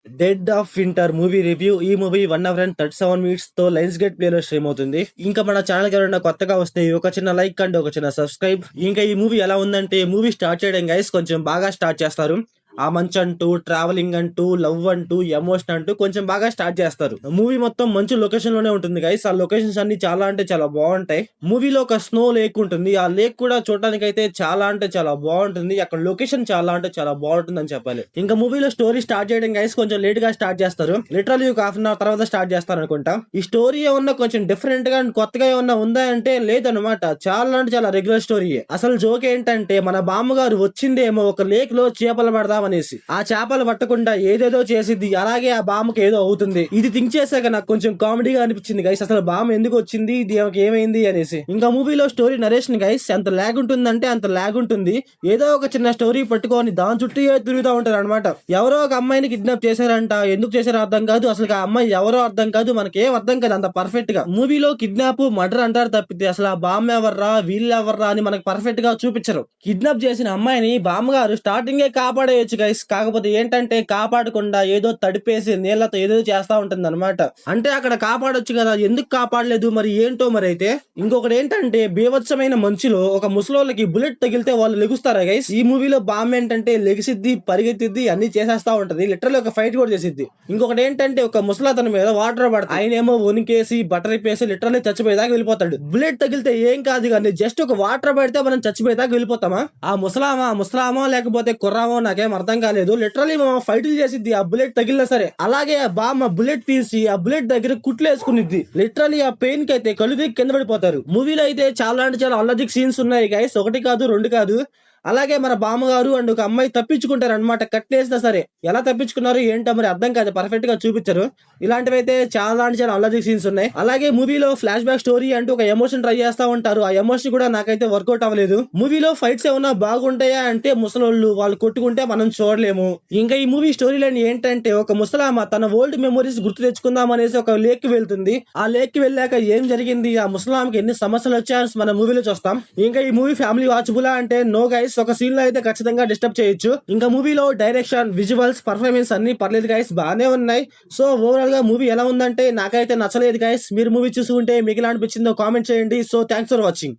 Dead of winter movie review. ఈ movie 1 hour and 37 minutes తో lines gate play లో stream అవుతుంది. ఇంకా మన ఛానల్ కి ఎవరైనా కొత్తగా వస్తే ఒక చిన్న లైక్ అండ్ ఒక చిన్న సబ్స్క్రైబ్. ఇంకా ఈ మూవీ ఎలా ఉందంటే, మూవీ స్టార్ట్ చేయడం గైస్ కొంచెం బాగా స్టార్ట్ చేస్తారు. ఆ మంచు అంటూ, ట్రావెలింగ్ అంటూ, లవ్ అంటూ, ఎమోషన్ అంటూ కొంచెం బాగా స్టార్ట్ చేస్తారు. మూవీ మొత్తం మంచు లొకేషన్ లోనే ఉంటుంది గైస్. ఆ లొకేషన్స్ అన్ని చాలా అంటే చాలా బాగుంటాయి. మూవీలో ఒక స్నో లేక్ ఉంటుంది. ఆ లేక్ కూడా చూడడానికి అయితే చాలా అంటే చాలా బాగుంటుంది. అక్కడ లొకేషన్ చాలా అంటే చాలా బాగుంటుంది అని చెప్పాలి. ఇంకా మూవీలో స్టోరీ స్టార్ట్ చేయడం గైస్ కొంచెం లేట్ గా స్టార్ట్ చేస్తారు. లిటరల్లీ ఒక హాఫ్ అన్ అవర్ తర్వాత స్టార్ట్ చేస్తారు అనుకుంటా. ఈ స్టోరీ ఏమన్నా కొంచెం డిఫరెంట్ గా కొత్తగా ఏమన్నా ఉందా అంటే లేదనమాట. చాలా అంటే చాలా రెగ్యులర్ స్టోరీ. అసలు జోక్ ఏంటంటే, మన బామ్మగారు వచ్చిందేమో ఒక లేక్ లో చేపలు పడదాం అనేసి. ఆ చేపలు పట్టకుండా ఏదేదో చేసిద్ది. అలాగే ఆ బామ్మకి ఏదో అవుతుంది. ఇది థింక్ చేశాక నాకు కొంచెం కామెడీగా అనిపించింది గైస్. అసలు బామ్మ ఎందుకు వచ్చింది, ఇది ఏమైంది అనేసి. ఇంకా మూవీలో స్టోరీ నరేషన్ గైస్ ఎంత లాగ్ ఉంటుందంటే అంత లాగ్ ఉంటుంది. ఏదో ఒక చిన్న స్టోరీ పట్టుకొని దాని చుట్టూ తిరుగుతూ ఉంటారు అనమాట. ఎవరో ఒక అమ్మాయిని కిడ్నాప్ చేశారంట. ఎందుకు చేశారో అర్థం కాదు. అసలు ఆ అమ్మాయి ఎవరో అర్థం కాదు. మనకేం అర్థం కాదు అంత పర్ఫెక్ట్ గా. మూవీలో కిడ్నాప్ మర్డర్ అంటారు తప్పితే అసలు ఆ బామ్మ ఎవర్రా వీళ్ళు ఎవర్రా అని మనకు పర్ఫెక్ట్ గా చూపించరు. కిడ్నాప్ చేసిన అమ్మాయిని బామ్మగారు స్టార్టింగే కాపాడేయచ్చు గైస్. కాకపోతే ఏంటంటే కాపాడకుండా ఏదో తడిపేసి నీళ్లతో ఏదో చేస్తా ఉంటుంది అనమాట. అంటే అక్కడ కాపాడొచ్చు కదా, ఎందుకు కాపాడలేదు మరి ఏంటో మరి. అయితే ఇంకొకటి ఏంటంటే, బీభత్సమైన మంచులో ఒక ముసలోళ్ళకి బుల్లెట్ తగిలితే వాళ్ళు లెగుస్తారా గైస్. ఈ మూవీలో బామ్మ ఏంటంటే లెగిసిద్ది, పరిగెత్తిద్ది, అన్ని చేసేస్తా ఉంటది. లిటరల్లీ ఒక ఫైట్ కూడా చేసిద్ది. ఇంకొకటి ఏంటంటే, ఒక ముసలాతన మీద వాటర్ పడతాయి. ఆయన ఏమో వణికేసి బటర్ వేసి లిటరల్లీ చచ్చిపోయేదాకా వెళ్ళిపోతాడు. బుల్లెట్ తగిలితే ఏం కాదు కానీ జస్ట్ ఒక వాటర్ పడితే మనం చచ్చిపోయేదాకా వెళ్ళిపోతామా? ఆ ముసలామా లేకపోతే కుర్రామో నాకేం అర్థం కాలేదు. లిటరల్లీ మా ఫైట్లు చేసిద్ది ఆ బుల్లెట్ తగిలినా సరే. అలాగే ఆ బామ్మ బుల్లెట్ తీసి ఆ బుల్లెట్ దగ్గర కుట్లు వేసుకునిద్ది. లిటరల్లీ ఆ పెయిన్ కి అయితే కళ్ళు దిగి కింద పడిపోతారు. మూవీలో అయితే చాలా అంటే చాలా అలర్జిక్ సీన్స్ ఉన్నాయి గైస్. ఒకటి కాదు రెండు కాదు. అలాగే మన బామ్మగారు అండ్ ఒక అమ్మాయి తప్పించుకుంటారు అనమాట. కట్టేసినా సరే ఎలా తప్పించుకున్నారు ఏంటో మరి అర్థం కాదు. పర్ఫెక్ట్ గా చూపించారు. ఇలాంటివి అయితే చాలా అంటే చాలా అలర్జిక్ సీన్స్ ఉన్నాయి. అలాగే మూవీలో ఫ్లాష్ బ్యాక్ స్టోరీ అంటూ ఒక ఎమోషన్ ట్రై చేస్తా ఉంటారు. ఆ ఎమోషన్ కూడా నాకైతే వర్కౌట్ అవ్వలేదు. మూవీలో ఫైట్స్ ఏమన్నా బాగుంటాయా అంటే ముసలోళ్ళు వాళ్ళు కొట్టుకుంటే మనం చూడలేము. ఇంకా ఈ మూవీ స్టోరీ లైన్ ఏంటంటే, ఒక ముసలామ తన ఓల్డ్ మెమోరీస్ గుర్తు తెచ్చుకుందాం అనేసి ఒక లేక్ కి వెళ్తుంది. ఆ లేక్ కి వెళ్ళాక ఏం జరిగింది, ఆ ముసలాంకి ఎన్ని సమస్యలు వచ్చాయని మన మూవీలో చూస్తాం. ఇంకా ఈ మూవీ ఫ్యామిలీ వాచబుల్ అంటే నో గైస్. ఒక సీన్ లో అయితే ఖచ్చితంగా డిస్టర్బ్ చేయొచ్చు. ఇంకా మూవీలో డైరెక్షన్, విజువల్స్, పర్ఫార్మెన్స్ అన్ని పర్లేదు గైస్, బాగానే ఉన్నాయి. సో ఓవరాల్ గా మూవీ ఎలా ఉందంటే నాకైతే నచ్చలేదు గైస్. మీరు మూవీ చూసుకుంటే మీకు ఎలా అనిపించిందో కామెంట్ చేయండి. So thanks for watching.